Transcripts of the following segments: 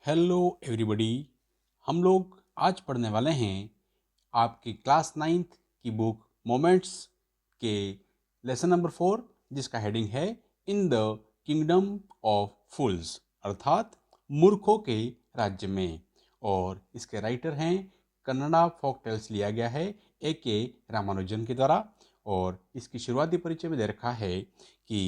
Hello everybody. हम लोग आज पढ़ने वाले हैं आपकी क्लास 9th की बुक मोमेंट्स के लेसन नंबर 4, जिसका हेडिंग है इन द किंगडम ऑफ फूल्स, अर्थात मूर्खों के राज्य में। और इसके राइटर हैं, कन्नड़ा फोक टेल्स लिया गया है A.K. रामानुजन के द्वारा। और इसकी शुरुआती परिचय में दे रखा है कि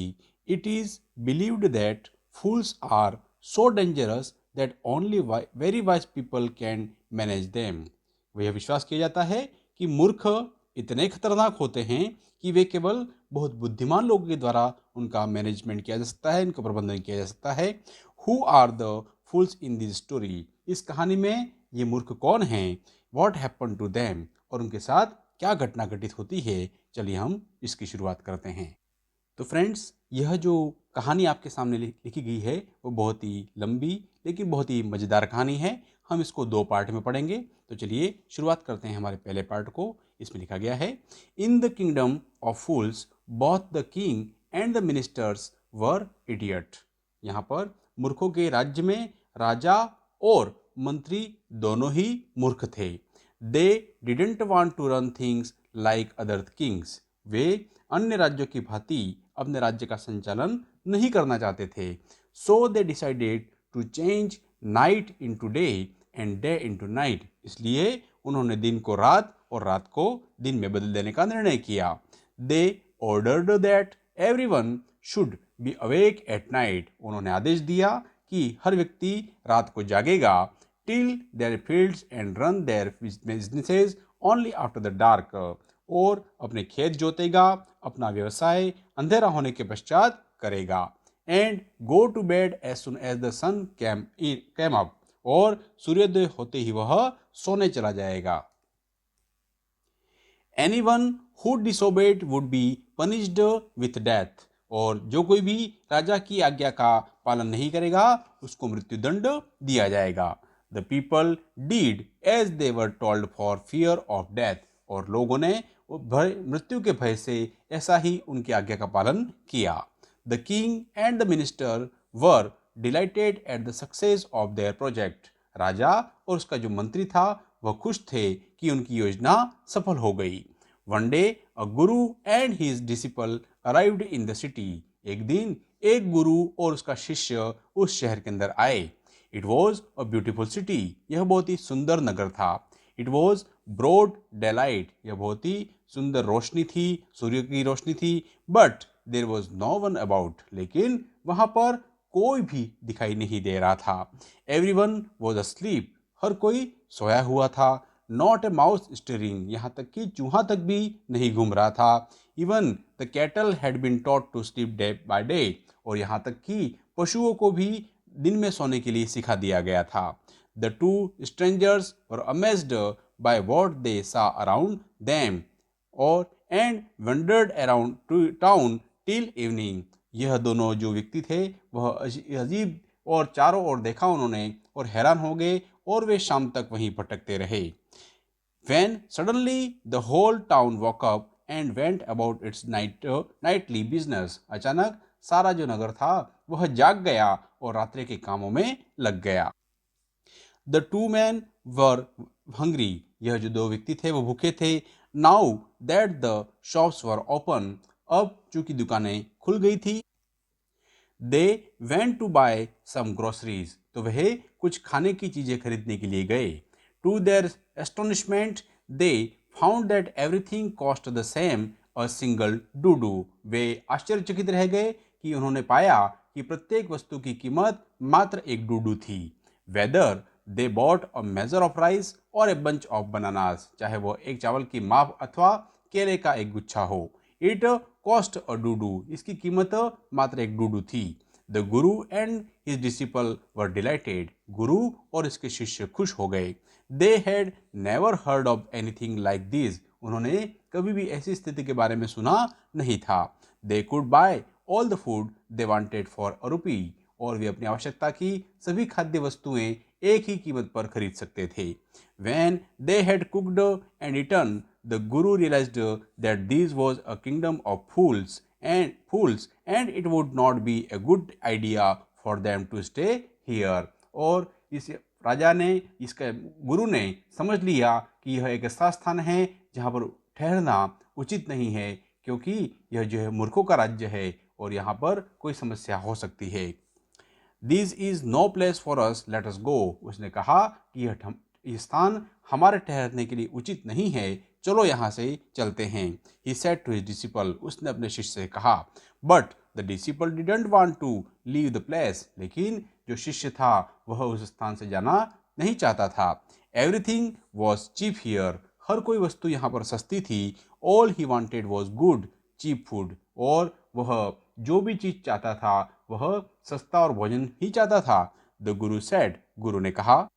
it is believed that fools are so dangerous that only very wise people can manage them। वह विश्वास किया जाता है कि मूर्ख इतने खतरनाक होते हैं कि वे केवल बहुत बुद्धिमान लोगों के द्वारा उनका मैनेजमेंट किया जा सकता है, इनका प्रबंधन किया जा सकता है। Who are the fools in this story? इस कहानी में ये मूर्ख कौन हैं? What happened to them? और उनके साथ क्या घटना घटित होती है? चलिए हम इसकी शुरुआत करते हैं। तो फ्रेंड्स, यह जो कहानी आपके सामने लिखी गई है वो बहुत ही लंबी लेकिन बहुत ही मज़ेदार कहानी है। हम इसको 2 पार्ट में पढ़ेंगे। तो चलिए शुरुआत करते हैं हमारे पहले पार्ट को। इसमें लिखा गया है, in the kingdom of fools both the king and the ministers were idiot. यहाँ पर मूर्खों के राज्य में राजा और मंत्री दोनों ही मूर्ख थे। They didn't want to run things like other kings. वे अन्य राज्यों की भांति अपने राज्य का संचालन नहीं करना चाहते थे। So they decided to change night into day and day into night. इसलिए उन्होंने दिन को रात और रात को दिन में बदल देने का निर्णय किया। They ordered that everyone should be awake at night. उन्होंने आदेश दिया कि हर व्यक्ति रात को जागेगा। Till their fields and run their businesses only after the dark. और अपने खेत जोतेगा, अपना व्यवसाय अंधेरा होने के पश्चात करेगा। And go to bed as soon as the sun came up. और सूर्योदय होते ही वह सोने चला जाएगा। Anyone who disobeyed would be punished with death. और जो कोई भी राजा की आज्ञा का पालन नहीं करेगा उसको मृत्युदंड दिया जाएगा। The people did as they were told for fear of death. और लोगों ने मृत्यु के भय से ऐसा ही उनकी आज्ञा का पालन किया। The king and the minister were delighted at the success of their project. राजा और उसका जो मंत्री था वह खुश थे कि उनकी योजना सफल हो गई। One day a Guru and his disciple arrived in the city. एक दिन एक गुरु और उसका शिष्य उस शहर के अंदर आए। It was a beautiful city. यह बहुत ही सुंदर नगर था। It was broad daylight. यह बहुत ही सुंदर रोशनी थी, सूर्य की रोशनी थी। But there was no one about. लेकिन वहां पर कोई भी दिखाई नहीं दे रहा था। Everyone was asleep. हर कोई सोया हुआ था। Not a mouse stirring. यहाँ तक कि चूहा तक भी नहीं घूम रहा था। Even the cattle had been taught to sleep day by day. और यहाँ तक कि पशुओं को भी दिन में सोने के लिए सिखा दिया गया था। The two strangers were amazed by what they saw around them और and wandered around to town till evening। यह दोनों जो व्यक्ति थे वह अजीब और चारों ओर देखा उन्होंने और हैरान हो गए और वे शाम तक वहीं भटकते रहे। When suddenly the whole town woke up and went about its nightly business। अचानक सारा जो नगर था वह जाग गया और रात्रि के कामों में लग गया। The two men were hungry। यह जो 2 व्यक्ति थे वो भूखे थे। Now that the shops were open। अब चूंकि दुकानें खुल गई थी। They went to buy some groceries। तो वह कुछ खाने की चीजें खरीदने के लिए गए। To their astonishment they found that everything cost the same, a single doodoo। वे आश्चर्यचकित रह गए कि उन्होंने पाया कि प्रत्येक वस्तु की कीमत मात्र एक डूडू थी। Whether they bought a measure of rice or a bunch of bananas। चाहे वो एक चावल की माप अथवा केले का एक गुच्छा हो। It cost a doodoo। इसकी कीमत मात्र एक डूडू थी। The guru and his disciple were delighted। गुरु और इसके शिष्य खुश हो गए। They had never heard of anything like this। उन्होंने कभी भी ऐसी स्थिति के बारे में सुना नहीं था। They could buy all the food they wanted for a rupee। और वे अपनी आवश्यकता की सभी खाद्य वस्तुएं एक ही कीमत पर खरीद सकते थे। When they had cooked and eaten, the guru realized that this was a kingdom of fools and it would not be a good idea for them to stay here। और इस राजा ने, इसका गुरु ने समझ लिया कि यह एक ऐसा स्थान है जहाँ पर ठहरना उचित नहीं है, क्योंकि यह जो है मूर्खों का राज्य है और यहाँ पर कोई समस्या हो सकती है। This is no place for us, let us go. उसने कहा कि यह स्थान हमारे ठहरने के लिए उचित नहीं है, चलो यहाँ से चलते हैं। He said to his disciple, उसने अपने शिष्य से कहा। But the disciple didn't want to leave the place, लेकिन जो शिष्य था वह उस स्थान से जाना नहीं चाहता था। एवरीथिंग वॉज चीप हियर, हर कोई वस्तु यहाँ पर सस्ती थी। All he wanted was good cheap food, और वह जो भी चीज चाहता था वह सस्ता और भोजन ही चाहता था। द गुरु सेड, गुरु ने कहा,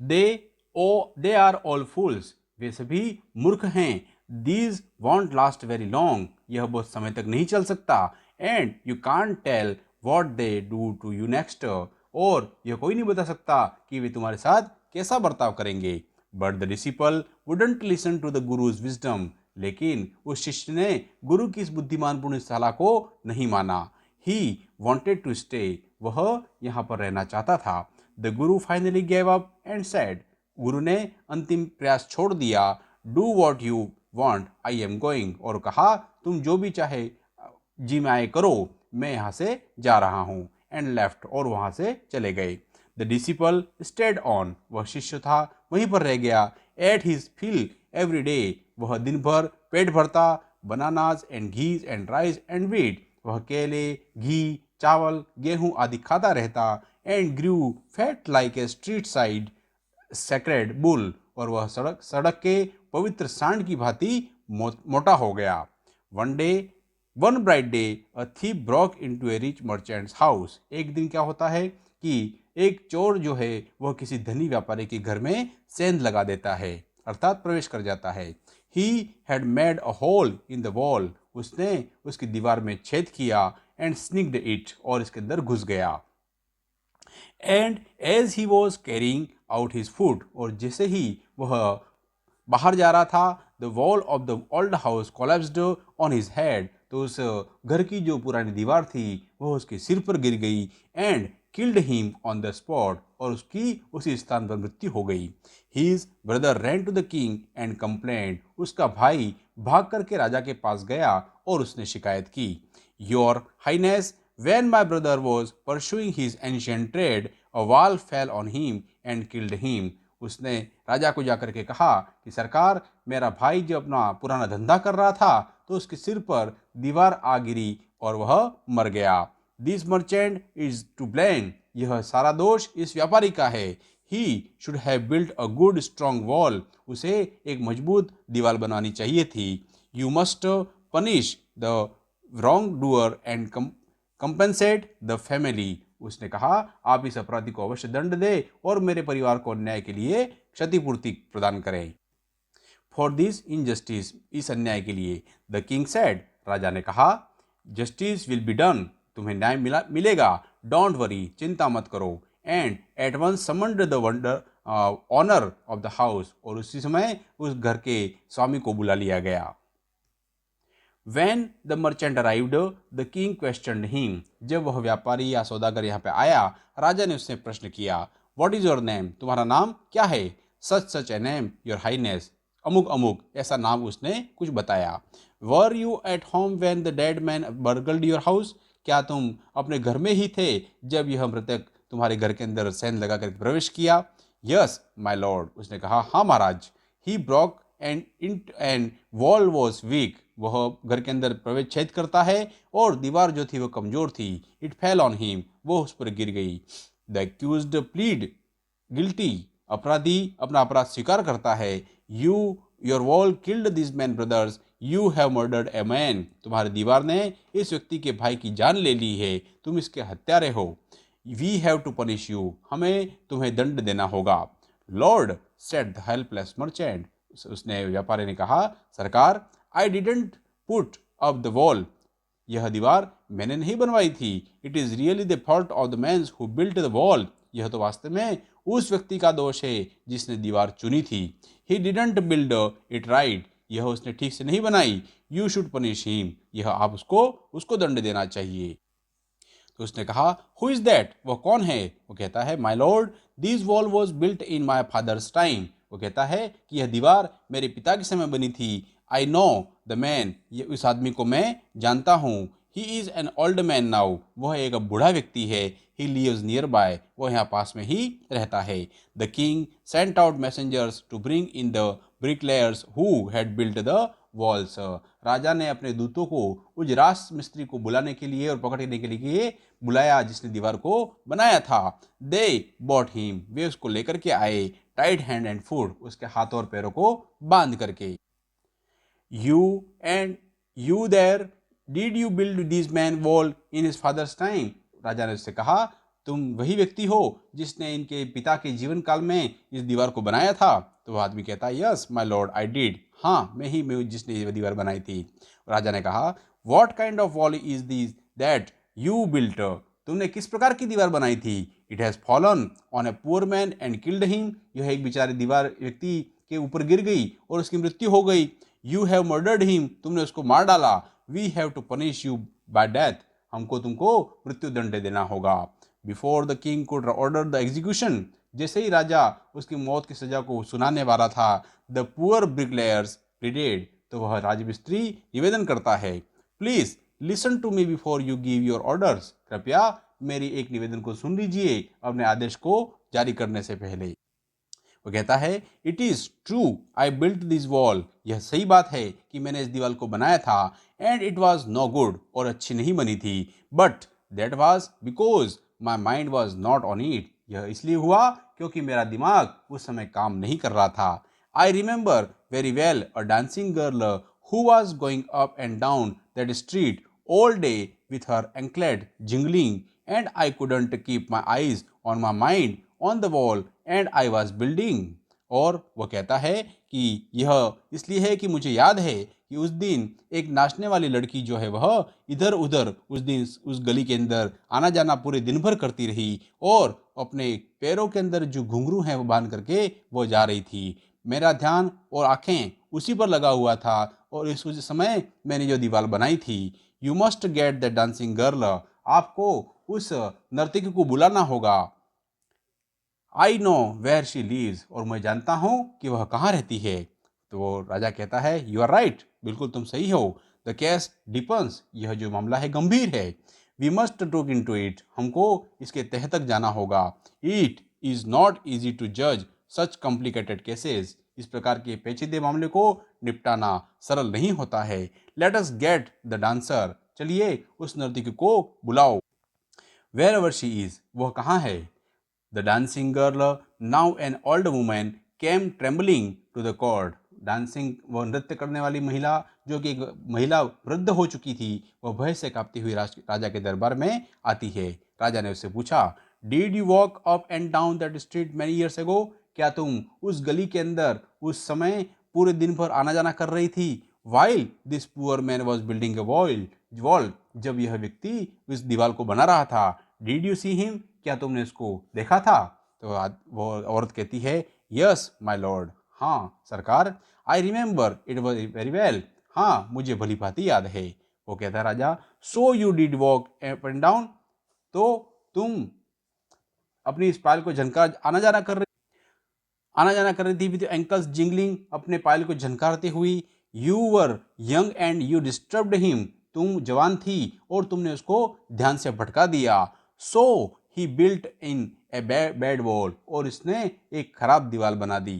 दे आर ऑल फूल्स, वे सभी मूर्ख हैं। These won't last very long, यह बहुत समय तक नहीं चल सकता। And you can't tell what they do to you next, और यह कोई नहीं बता सकता कि वे तुम्हारे साथ कैसा बर्ताव करेंगे। But the disciple wouldn't listen to the guru's wisdom, लेकिन उस शिष्य ने गुरु की इस बुद्धिमानपूर्ण सलाह को नहीं माना। ही वॉन्टेड टू स्टे, वह यहाँ पर रहना चाहता था। The Guru finally gave up and said, गुरु ने अंतिम प्रयास छोड़ दिया। Do what you want, I am going, और कहा तुम जो भी चाहे जी में आए करो, मैं यहाँ से जा रहा हूँ। एंड लेफ्ट, और वहाँ से चले गए। द डिसिपल स्टेड ऑन, वह शिष्य था वहीं पर रह गया। Ate his fill every day, वह दिन भर पेट भरता। Bananas and ghees and rice and wheat, वह केले, घी, चावल, गेहूं आदि खाता रहता। And grew fat like a street side sacred bull, और वह सड़क के पवित्र सांड की भांति मोटा हो गया। One bright day a thief broke into A rich merchants house, एक दिन क्या होता है कि एक चोर जो है वह किसी धनी व्यापारी के घर में सेंध लगा देता है, अर्थात प्रवेश कर जाता है। He had made a hole in the wall, उसने उसकी दीवार में छेद किया। एंड स्निक्ड इट, और इसके अंदर घुस गया। And as he was carrying out his food, और जैसे ही वह बाहर जा रहा था, the wall of the old house collapsed on his head, तो उस घर की जो पुरानी दीवार थी वह उसके सिर पर गिर गई। And killed him on the spot, और उसकी उसी स्थान पर मृत्यु हो गई। His brother ran to the king and complaint, उसका भाई भाग करके राजा के पास गया और उसने शिकायत की। Your highness, when my brother was pursuing his ancient trade, a wall fell on him and killed him. उसने राजा को जाकर के कहा कि सरकार, मेरा भाई जो अपना पुराना धंधा कर रहा था तो उसके सिर पर दीवार आ गिरी और वह मर गया। This merchant is to blame, यह सारा दोष इस व्यापारी का है। He should have built a good strong wall, उसे एक मजबूत दीवार बनानी चाहिए थी। You must punish the wrong doer and compensate the family, उसने कहा आप इस अपराधी को अवश्य दंड दे और मेरे परिवार को अन्याय के लिए क्षतिपूर्ति प्रदान करें। फॉर दिस इनजस्टिस, इस अन्याय के लिए। द किंग सेड, राजा ने कहा, जस्टिस विल बी डन, तुम्हें न्याय मिलेगा। डोंट वरी, चिंता मत करो। And at once summoned the owner of the house, और उसी समय उस घर के स्वामी को बुला लिया गया। When the merchant arrived, the king questioned him. जब वह व्यापारी या सौदागर यहाँ पे आया, राजा ने उससे प्रश्न किया, What is your name? तुम्हारा नाम क्या है? Such a name, your highness. अमुक अमुक, ऐसा नाम उसने कुछ बताया। Were you at home when the dead man burgled your house? क्या तुम अपने घर में ही थे जब यह मृतक तुम्हारे घर के अंदर सेंध लगा कर प्रवेश किया? Yes, my lord. उसने कहा, हाँ महाराज। He broke and wall was weak. वह घर के अंदर प्रवेश छेद करता है और दीवार जो थी वह कमजोर थी। It fell on him, वो उस पर गिर गई। The accused plead guilty, अपराधी अपना अपराध स्वीकार करता है। Your wall killed these men brothers, you have murdered a man. तुम्हारी दीवार ने इस व्यक्ति के भाई की जान ले ली है, तुम इसके हत्यारे हो। We have to punish you, हमें तुम्हें दंड देना होगा। Lord, said the helpless merchant, उसने व्यापारी ने कहा, सरकार, I didn't put up the wall, यह दीवार मैंने नहीं बनवाई थी। It is really the fault of the man who built the wall, यह तो वास्तव में उस व्यक्ति का दोष है जिसने दीवार चुनी थी। He didn't build it right, यह उसने ठीक से नहीं बनाई। You should punish him, यह आप उसको दंड देना चाहिए। तो उसने कहा, हु इज दैट, वह कौन है? वो कहता है, my Lord, this wall was built in my father's time. वो कहता है कि यह दीवार मेरे पिता के समय बनी थी। आई नो द मैन, ये उस आदमी को मैं जानता हूँ। He is an old man now, वह एक बूढ़ा व्यक्ति है। ही लिव्स नियर बाय, वह यहाँ पास में ही रहता है। The king sent out messengers to bring in the bricklayers who had built the walls. राजा ने अपने दूतों को उस राज मिस्त्री को बुलाने के लिए और पकड़ने के लिए बुलाया जिसने दीवार को बनाया था। दे बॉट हिम, वे उसको लेकर के आए। टाइड हैंड एंड फुट, उसके हाथों और पैरों को बांध करके। You and you there, did you build this main wall in his father's time? राजा ने उससे कहा, तुम वही व्यक्ति हो जिसने इनके पिता के जीवन काल में इस दीवार को बनाया था? तो वह आदमी कहता है, yes my Lord I did, हाँ मैं जिसने ये दीवार बनाई थी। राजा ने कहा, what kind of wall is this that you built? तुमने किस प्रकार की दीवार बनाई थी? It has fallen on a poor man and killed him, यह एक बेचारे दीवार व्यक्ति के ऊपर गिर गई और उसकी मृत्यु हो गई। यू हैव मर्डर्ड हिम, तुमने उसको मार डाला। We have to punish you by death, हमको तुमको मृत्यु दंड देना होगा। Before the king could order the execution, जैसे ही राजा उसकी मौत की सजा को सुनाने वाला था, द पुअर ब्रिकलेयर्स प्लीडेड, तो वह राजमिस्त्री निवेदन करता है, please listen to me before you give your orders, कृपया मेरी एक निवेदन को सुन लीजिए अपने आदेश को जारी करने से पहले। वो कहता है, it is true I built this wall, यह सही बात है कि मैंने इस दीवार को बनाया था। And it was no good, और अच्छी नहीं बनी थी। But that was because my mind was not on it, यह इसलिए हुआ क्योंकि मेरा दिमाग उस समय काम नहीं कर रहा था। I remember very well a dancing girl who was going up and down that street all day with her anklet jingling, and I couldn't keep my eyes on my mind on the wall and I was building। और वह कहता है कि यह इसलिए है कि मुझे याद है कि उस दिन एक नाचने वाली लड़की जो है वह इधर उधर उस दिन उस गली के अंदर आना जाना पूरे दिन भर करती रही और अपने पैरों के अंदर जो घुंघरू हैं वो बांध करके वो जा रही थी। मेरा ध्यान और आंखें उसी पर लगा हुआ था और इस उस समय मैंने जो दीवार बनाई थी। You must get the dancing girl, आपको उस नर्तकी को बुलाना होगा। I know where she lives, और मैं जानता हूँ कि वह कहाँ रहती है। तो वो राजा कहता है, यू आर राइट, बिल्कुल तुम सही हो। द केस डिपेंड्स, यह जो मामला है गंभीर है। वी मस्ट टूक इन टू इट, हमको इसके तह तक जाना होगा। It is not easy to जज सच कॉम्प्लिकेटेड केसेस, इस प्रकार के पेचीदे मामले को निपटाना सरल नहीं होता है। Let us get the dancer, चलिए उस नर्तकी को बुलाओ। वेयर एवर शी इज, वह कहाँ है? The dancing girl now an old women came trembling to the court. Dancing, वह नृत्य करने वाली महिला जो कि एक महिला वृद्ध हो चुकी थी, वह भय से कांपती हुई राजा के दरबार में आती है। राजा ने उससे पूछा, did you walk up and down that street many years ago? क्या तुम उस गली के अंदर उस समय पूरे दिन भर आना जाना कर रही थी? While this poor man was building A wall, जब यह व्यक्ति इस दीवार को बना रहा था। डिड यू सी हिम, क्या तुमने उसको देखा था? तो वो औरत कहती है, यस माय लॉर्ड, हाँ सरकार। I remember it was very well, हाँ मुझे भली भांति याद है। वो कहता है राजा, so you did walk up and down, तो तुम अपनी इस पायल को झनकार आना जाना कर रही थी विद एंकल्स जिंगलिंग, अपने पायल को झनकारते हुई। You were young and you disturbed him, तुम जवान थी और तुमने उसको ध्यान से भटका दिया। So he built in a bad wall, और इसने एक खराब दीवार बना दी।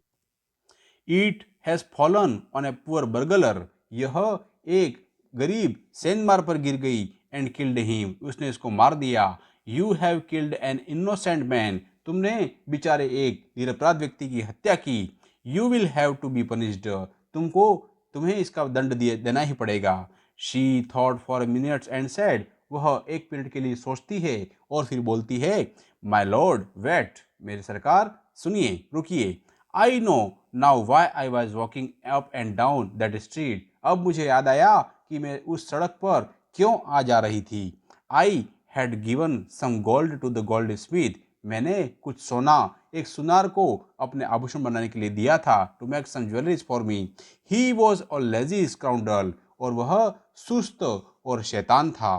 It has fallen on a poor burglar, यह एक गरीब सेंधमार पर गिर गई। एंड किल्ड हिम, उसने इसको मार दिया। You have killed an innocent man, तुमने बेचारे एक निरपराध व्यक्ति की हत्या की। You will have to be punished, तुम्हें इसका दंड देना ही पड़ेगा। She thought for minutes and said, वह एक मिनट के लिए सोचती है और फिर बोलती है, माय लॉर्ड वेट, मेरे सरकार सुनिए, रुकिए। I know now why I was walking up and down that street, अब मुझे याद आया कि मैं उस सड़क पर क्यों आ जा रही थी। I had given some gold to the goldsmith, मैंने कुछ सोना एक सुनार को अपने आभूषण बनाने के लिए दिया था। To make some jewelries for me. He was a lazy scoundrel, और वह सुस्त और शैतान था।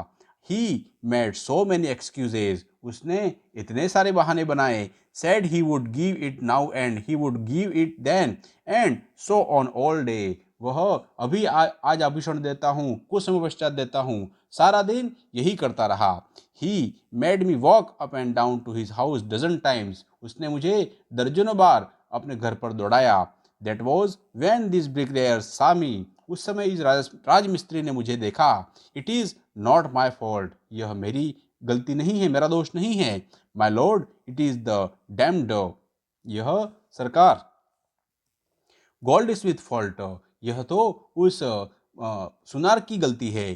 He made so many excuses. उसने इतने सारे बहाने बनाए. Said he would give it now and he would give it then and so on all day. वह अभी आज आभूषण देता हूँ, कुछ समय पश्चात देता हूँ, सारा दिन यही करता रहा. He made me walk up and down to his house dozen times. उसने मुझे दर्जनों बार अपने घर पर दौड़ाया. That was when these bricklayers saw me. उस समय इस राजमिस्त्री ने मुझे देखा. It is not my fault. यह मेरी गलती नहीं है, मेरा दोष नहीं है. My lord, it is the damned. यह सरकार. Goldsmith fault. यह तो उस सुनार की गलती है.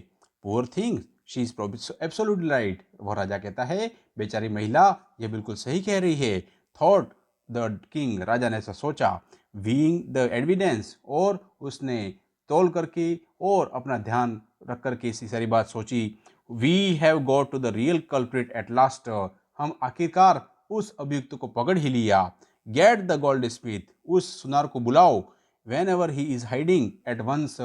Poor thing, she is absolutely right. वह राजा कहता है, बेचारी महिला यह बिल्कुल सही कह रही है. Thought the king, राजा ने ऐसा सोचा. Weighing the evidence, और उसने तौल करके और अपना ध्यान रख करके इसी सारी बात सोची. We have got to the real culprit at last. हम आखिरकार उस अभियुक्त को पकड़ ही लिया. Get the goldsmith. उस सुनार को बुलाओ. Whenever he is hiding at once.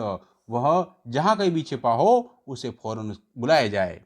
वह जहाँ कहीं भी छिपा हो उसे फौरन बुलाया जाए.